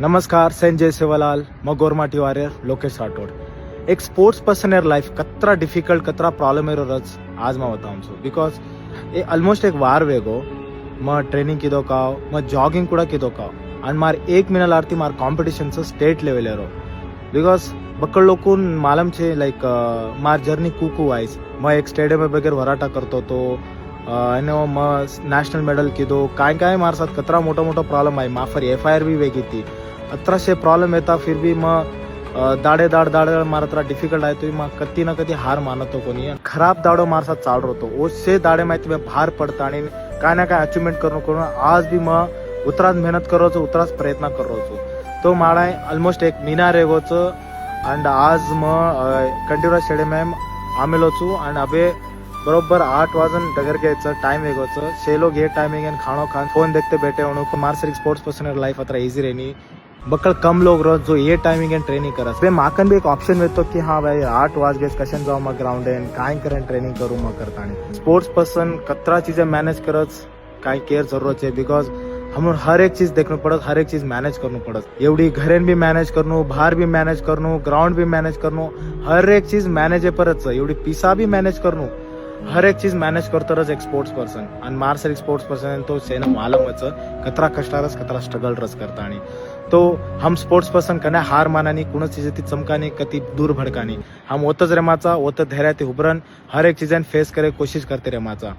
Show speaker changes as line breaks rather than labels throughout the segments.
नमस्कार, सेंट जय सेवालाल, मैं गोरमाटी वारियर लोकेश राठौड़। एक स्पोर्ट्स पर्सन एर लाइफ कतरा डिफिकल्ट कतरा प्रॉब्लम एर रच आज मैं बताऊँ सो बिकॉज ये ऑलमोस्ट एक वार वेगो मैं ट्रेनिंग किदो काव मैं जॉगिंग ಕೂಡ किदो काव आणि मार एक मिनल आरती मार कॉम्पिटिशन स्टेट लेवल एरो बिकॉज बक्कड़ लोकून मालूम छे लाइक मार जर्नी कूकू वाइज मैं एक स्टेडियम बगैर वराटा करतो तो एनो मैं नॅशनल मेडल किदो काय काय मार साथ कतरा मोठा मोठा प्रॉब्लम आहे माफर FIR भी वेगी थी अतराशे प्रॉब्लम येता फिर भी मैं दाड़े मार अतरा डिफिकल्ट आहे तो मैं कती ना कती हार मानतो कोणी खराब दाड़ो मार साथ चाल रहो तो उससे दाड़े माहिती मैं भार पडता आणि काय ना काय अचीवमेंट करून आज भी मैं उतराच मेहनत करो उतराच प्रयत्न करो तो माड़ा ऑलमोस्ट एक मीना रेगोच अंड आज मैं कंटिन्यूअस स्टेडियम में आमेलो छू आणि अबे बरोबर 8 वाजन डगर घ्यायचं टाइम वेगोचं छे लोग ये टाइमिंग एंड खानो खान फोन देखते बैठे होणो मार सर स्पोर्ट्स पर्सन लाइफ अतरा इजी रहनी बक्कड़ कम लोग रहो जो ये टाइमिंग एंड ट्रेनिंग करत बे माकन भी एक ऑप्शन वेतो की हाँ भाई 8 वाज गेस कशन जाऊ मग ग्राउंड एंड काय करेन ट्रेनिंग करू मग करतानी स्पोर्ट्स पर्सन कतरा चीजें मैनेज करत काय केयर जरूरत है बिकॉज हम हर एक चीज देखना पड़त हर एक चीज मैनेज करना पड़त एवढी घरेन भी मैनेज करनो बाहर भी मैनेज करनो ग्राउंड भी मैनेज करनो हर एक चीज मैनेज परत एवढी पिसा भी मैनेज करनो हर एक चीज मैनेज करतरच एक स्पोर्ट्स पर्सन आणि मार सर एक स्पोर्ट्स पर्सन तो सेना मालूमच कतरा कष्टारच कतरा स्ट्रगल रस करता आणि तो हम स्पोर्ट्स पर्सन कने हार मानानी कुण चीज ती चमकानी कती दूर भडकानी हम ओतच रेमाचा ओत धैर्य ते उभरन हर एक चीजन फेस करे कोशिश करते रेमाचा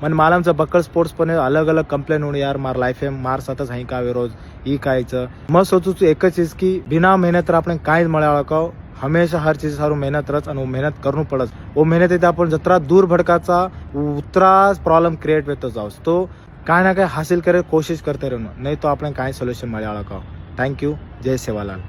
मन मालमचा बक्कड़ स्पोर्ट्स पण अलग अलग कंप्लेन होणे यार मार लाइफ है मार साथच हाई का रोज ई कायचं मग सोचू एक चीज की बिना मेहनत आपण काहीच मळाळ का हमेशा हर चीज सारू मेहनत रच आणि मेहनत करू पडत वो मेहनत येते आपण जत्रा दूर भडकाचा उतरा प्रॉब्लम क्रिएट वेतो जाऊस तो काय ना काय हासिल करे कोशिश करते रहनो नहीं तो आपण काय सोल्यूशन मळाळ का थैंक यू जय सेवालाल।